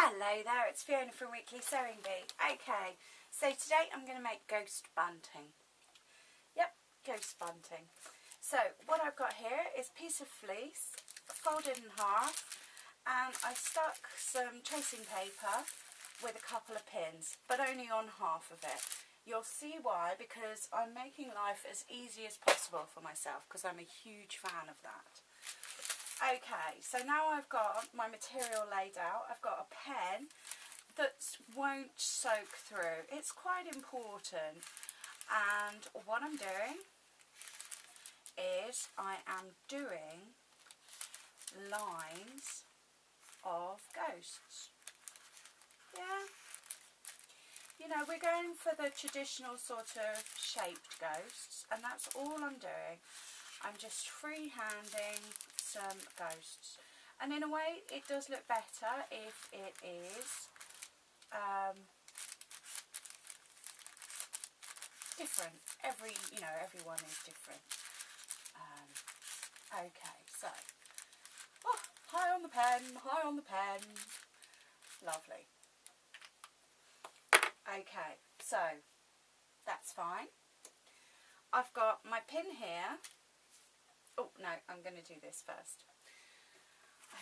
Hello there, it's Fiona from Weekly Sewing Bee. Okay, so today I'm going to make ghost bunting. Yep, ghost bunting. So what I've got here is a piece of fleece folded in half, and I stuck some tracing paper with a couple of pins, but only on half of it. You'll see why, because I'm making life as easy as possible for myself, because I'm a huge fan of that. Okay, so now I've got my material laid out. I've got a pen that won't soak through. It's quite important. And what I'm doing is I am doing lines of ghosts. Yeah. You know, we're going for the traditional sort of shaped ghosts, and that's all I'm doing. I'm just freehanding some ghosts, and in a way it does look better if it is different. Everyone is different. Okay, so high on the pen, lovely. Okay, so that's fine. I've got my pin here. Oh no, I'm going to do this first.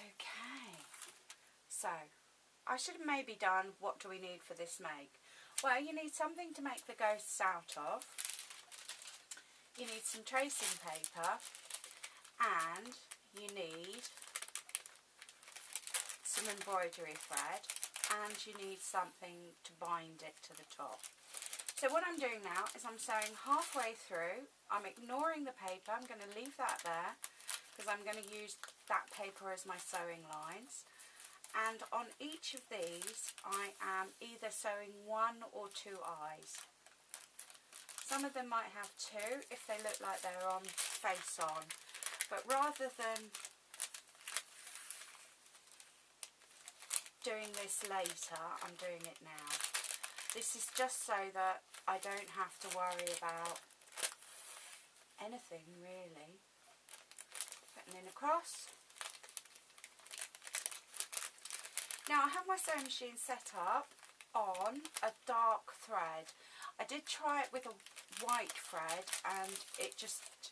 Okay, so I should have maybe done what do we need for this make. Well, you need something to make the ghosts out of. You need some tracing paper, and you need some embroidery thread, and you need something to bind it to the top. So what I'm doing now is I'm sewing halfway through. I'm ignoring the paper. I'm going to leave that there because I'm going to use that paper as my sewing lines. And on each of these I am either sewing one or two eyes. Some of them might have two if they look like they're on face on. But rather than doing this later, I'm doing it now. This is just so that I don't have to worry about anything really. Putting in across. Now I have my sewing machine set up on a dark thread. I did try it with a white thread and it just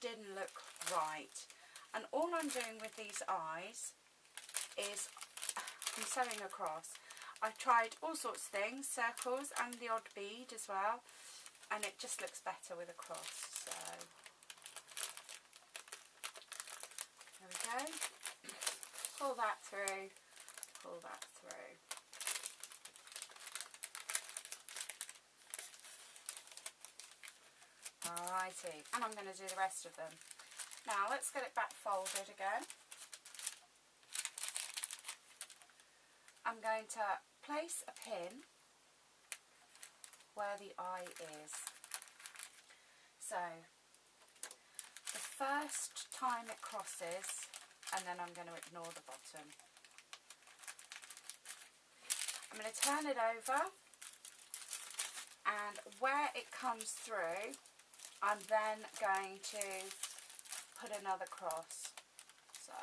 didn't look right. And all I'm doing with these eyes is I'm sewing across. I've tried all sorts of things, circles and the odd bead as well, and it just looks better with a cross. So there we go. Pull that through, pull that through. Alrighty, and I'm going to do the rest of them. Now let's get it back folded again. I'm going to place a pin where the eye is. So the first time it crosses, and then I'm going to ignore the bottom. I'm going to turn it over, and where it comes through, I'm then going to put another cross. So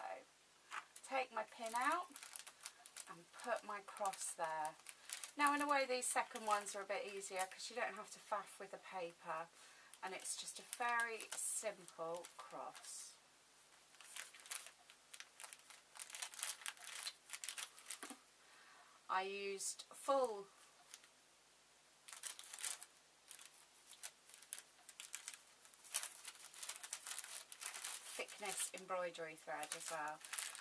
take my pin out and put my cross there. Now in a way these second ones are a bit easier because you don't have to faff with the paper, and it's just a very simple cross. I used full thickness embroidery thread as well,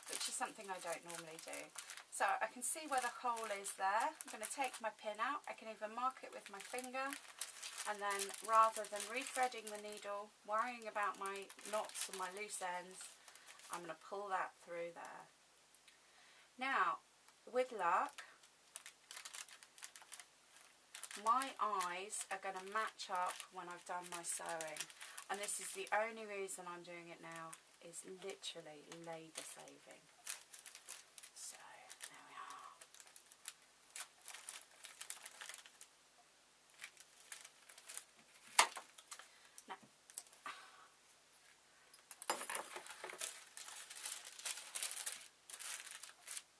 which is something I don't normally do. So I can see where the hole is there. I'm going to take my pin out. I can even mark it with my finger, and then rather than rethreading the needle, worrying about my knots and my loose ends, I'm going to pull that through there. Now, with luck, my eyes are going to match up when I've done my sewing, and this is the only reason I'm doing it now, is literally labour saving.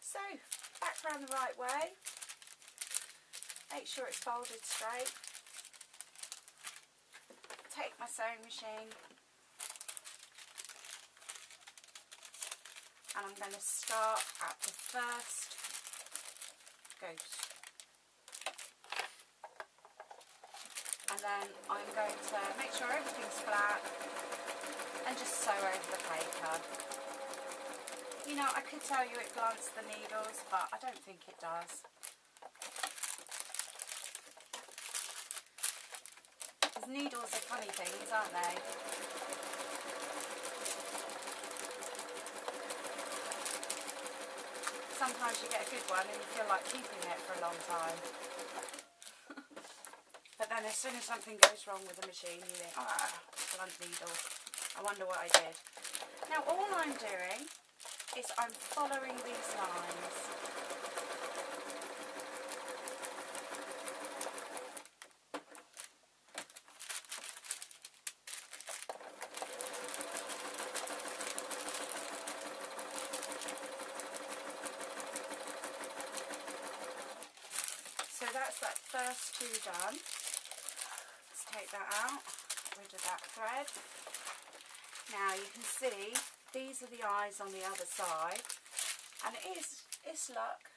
So back around the right way. Make sure it's folded straight. Take my sewing machine and I'm going to start at the first ghost. And then I'm going to make sure everything's flat and just sew over the paper. You know, I could tell you it blunts the needles, but I don't think it does. Because needles are funny things, aren't they? Sometimes you get a good one and you feel like keeping it for a long time. But then as soon as something goes wrong with the machine, you think, ah, blunt needle. I wonder what I did. Now all I'm doing is I'm following these lines. So that's that first two done. Let's take that out, get rid of that thread. Now you can see these are the eyes on the other side, and it's luck.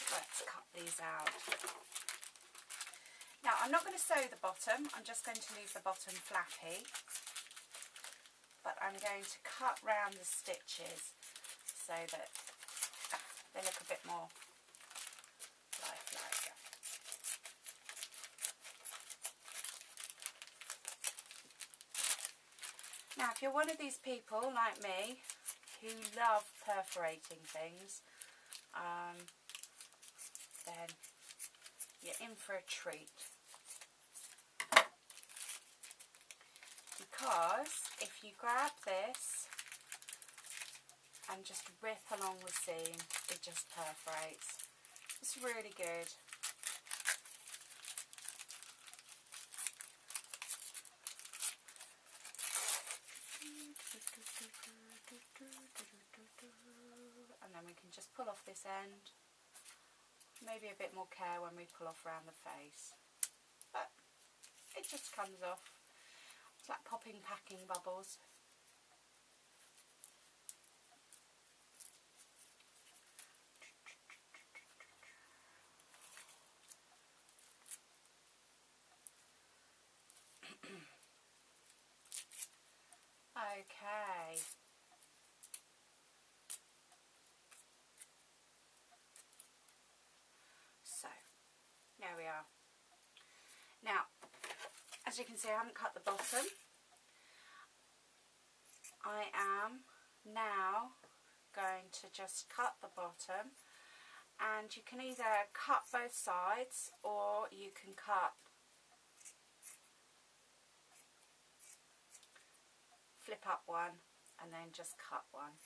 Let's cut these out. Now I'm not going to sew the bottom, I'm just going to leave the bottom flappy, but I'm going to cut round the stitches so that they look a bit more lifelike. Now if you're one of these people like me who love perforating things, then you're in for a treat. Because if you grab this and just rip along the seam, it just perforates. It's really good. And then we can just pull off this end. Maybe a bit more care when we pull off around the face. But it just comes off. It's like popping packing bubbles. Okay. So, there we are. Now, as you can see, I haven't cut the bottom. I am now going to just cut the bottom, and you can either cut both sides or you can flip up one and then just cut one.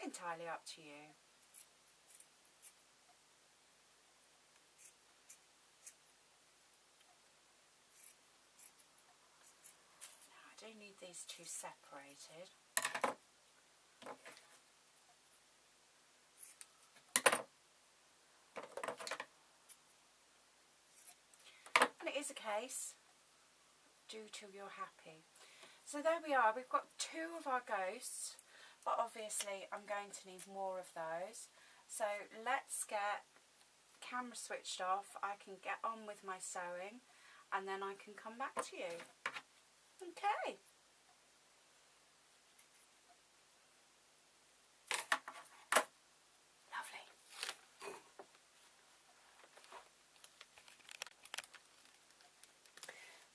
Entirely up to you. Now I do need these two separated. And it is a case, do till you're happy. So there we are, we've got two of our ghosts, but obviously I'm going to need more of those. So let's get the camera switched off, I can get on with my sewing, and then I can come back to you. Okay. Lovely.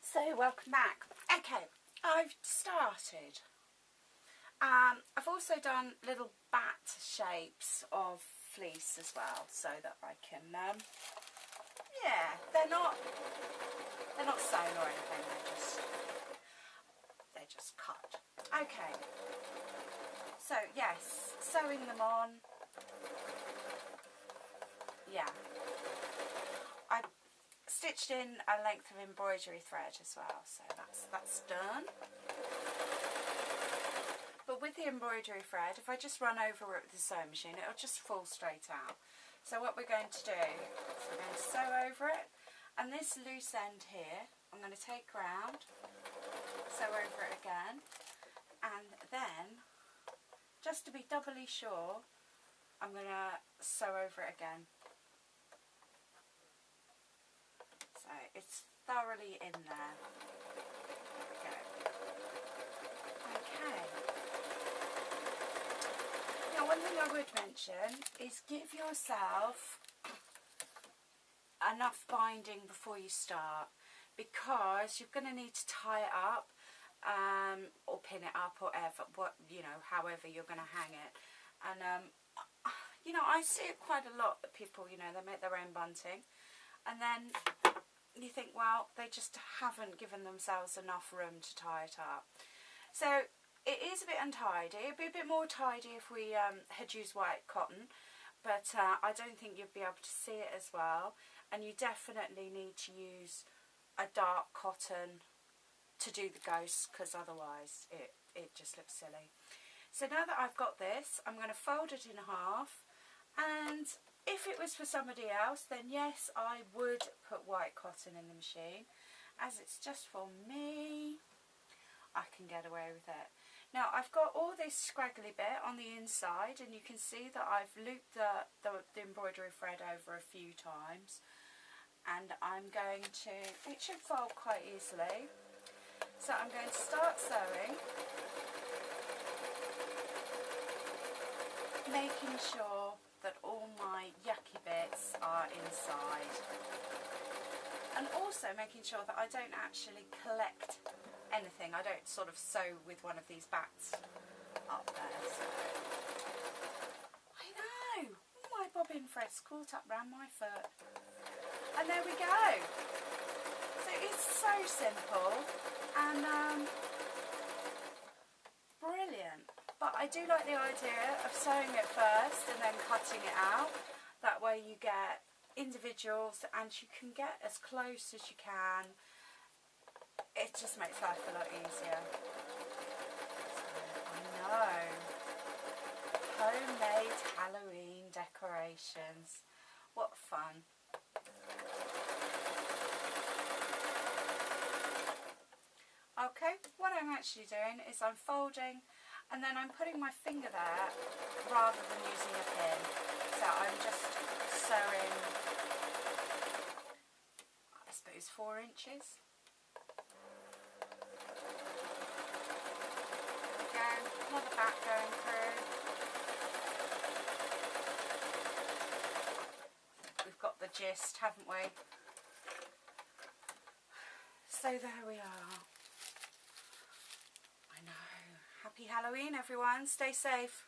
So welcome back. Okay, I've started. I've also done little bat shapes of fleece as well, so that I can, yeah, they're not sewn or anything. They're just cut. Okay. So yes, sewing them on. Yeah. I stitched in a length of embroidery thread as well, so that's done. But with the embroidery thread, if I just run over it with the sewing machine, it'll just fall straight out. So what we're going to do is we're going to sew over it, and this loose end here, I'm going to take round, sew over it again, and then, just to be doubly sure, I'm going to sew over it again. So it's thoroughly in there. There we go. Okay. Now, one thing I would mention is give yourself enough binding before you start, because you're going to need to tie it up or pin it up or however you're going to hang it. And you know, I see it quite a lot that people, you know, they make their own bunting, and then you think, well, they just haven't given themselves enough room to tie it up. So it is a bit untidy. It'd be a bit more tidy if we had used white cotton, but I don't think you'd be able to see it as well. And you definitely need to use a dark cotton to do the ghosts, because otherwise it just looks silly. So now that I've got this, I'm going to fold it in half, and if it was for somebody else, then yes, I would put white cotton in the machine. As it's just for me, I can get away with it. Now I've got all this scraggly bit on the inside, and you can see that I've looped the embroidery thread over a few times, and I'm going to, it should fold quite easily, so I'm going to start sewing, making sure that all my yucky bits are inside, and also making sure that I don't actually collect anything. I don't sort of sew with one of these bats up there. So. I know, my bobbin thread's caught up round my foot, and there we go. So it's so simple and brilliant. But I do like the idea of sewing it first and then cutting it out. That way you get individuals and you can get as close as you can. It just makes life a lot easier. So, I know. Homemade Halloween decorations. What fun. Okay, what I'm actually doing is I'm folding, and then I'm putting my finger there rather than using a pin. So I'm just sewing, I suppose, 4 inches. Again, another back going through. We've got the gist, haven't we? So there we are. I know. Happy Halloween, everyone. Stay safe.